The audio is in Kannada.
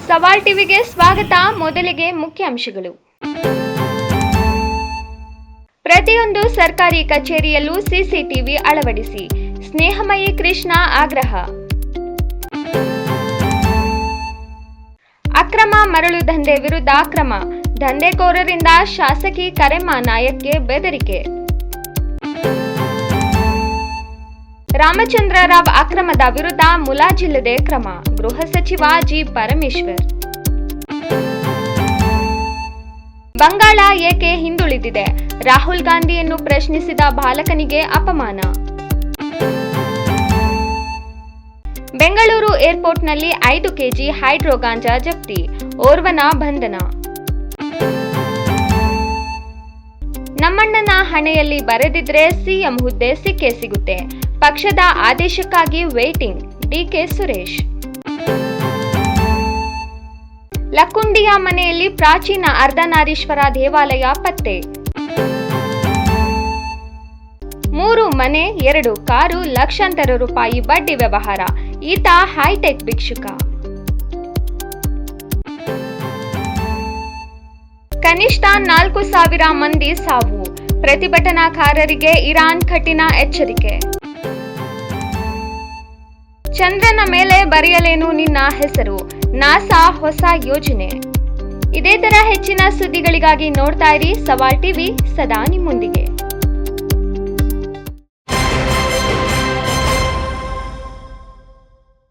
ಸವಾಲ್ ಟಿವಿಗೆ ಸ್ವಾಗತ. ಮೊದಲಿಗೆ ಮುಖ್ಯಾಂಶಗಳು. ಪ್ರತಿಯೊಂದು ಸರ್ಕಾರಿ ಕಚೇರಿಯಲ್ಲೂ ಸಿಸಿಟಿವಿ ಅಳವಡಿಸಿ, ಸ್ನೇಹಮಯಿ ಕೃಷ್ಣ ಆಗ್ರಹ. ಅಕ್ರಮ ಮರಳು ದಂಧೆ ವಿರುದ್ಧ ಕ್ರಮ, ದಂಧೆಕೋರರಿಂದ ಶಾಸಕಿ ಕರೆಮ್ಮ ನಾಯಕ್ಗೆ ಬೆದರಿಕೆ. ರಾಮಚಂದ್ರ ರಾವ್ ಅಕ್ರಮದ ವಿರುದ್ಧ ಮುಲಾಜಿಲ್ಲದೆ ಕ್ರಮ, ಗೃಹ ಸಚಿವ ಜಿ ಪರಮೇಶ್ವರ್. ಬಂಗಾಳ ಏಕೆ ಹಿಂದುಳಿದಿದೆ, ರಾಹುಲ್ ಗಾಂಧಿಯನ್ನು ಪ್ರಶ್ನಿಸಿದ ಬಾಲಕನಿಗೆ ಅಪಮಾನ. ಬೆಂಗಳೂರು ಏರ್ಪೋರ್ಟ್ನಲ್ಲಿ 5 ಕೆಜಿ ಹೈಡ್ರೋ ಗಾಂಜಾ ಜಪ್ತಿ, ಓರ್ವನ ಬಂಧನ. ನಮ್ಮಣ್ಣನ ಹಣೆಯಲ್ಲಿ ಬರೆದಿದ್ರೆ ಸಿಎಂ ಹುದ್ದೆ ಸಿಕ್ಕೇ ಸಿಗುತ್ತೆ, ಪಕ್ಷದ ಆದೇಶಕ್ಕಾಗಿ ವೇಟಿಂಗ್, ಡಿಕೆ ಸುರೇಶ್. ಲಕ್ಕುಂಡಿಯ ಮನೆಯಲ್ಲಿ ಪ್ರಾಚೀನ ಅರ್ಧನಾರೀಶ್ವರ ದೇವಾಲಯ ಪತ್ತೆ, 3 ಮನೆ 2 ಕಾರು, ಲಕ್ಷಾಂತರ ರೂಪಾಯಿ ಬಡ್ಡಿ ವ್ಯವಹಾರ, ಈತ ಹೈಟೆಕ್ ಭಿಕ್ಷುಕ. ಕನಿಷ್ಠ 4,000 ಮಂದಿ ಸಾವು, ಪ್ರತಿಭಟನಾಕಾರರಿಗೆ ಇರಾನ್ ಕಠಿಣ ಎಚ್ಚರಿಕೆ. ಚಂದ್ರನ ಮೇಲೆ ಬರೆಯಲೇನು ನಿನ್ನ ಹೆಸರು, ನಾಸಾ ಹೊಸ ಯೋಜನೆ. ಇದೇ ತರ ಹೆಚ್ಚಿನ ಸುದ್ದಿಗಳಿಗಾಗಿ ನೋಡ್ತಾ ಇರಿ ಸವಾಲ್ ಟಿವಿ, ಸದಾ ನಿಮ್ಮೊಂದಿಗೆ.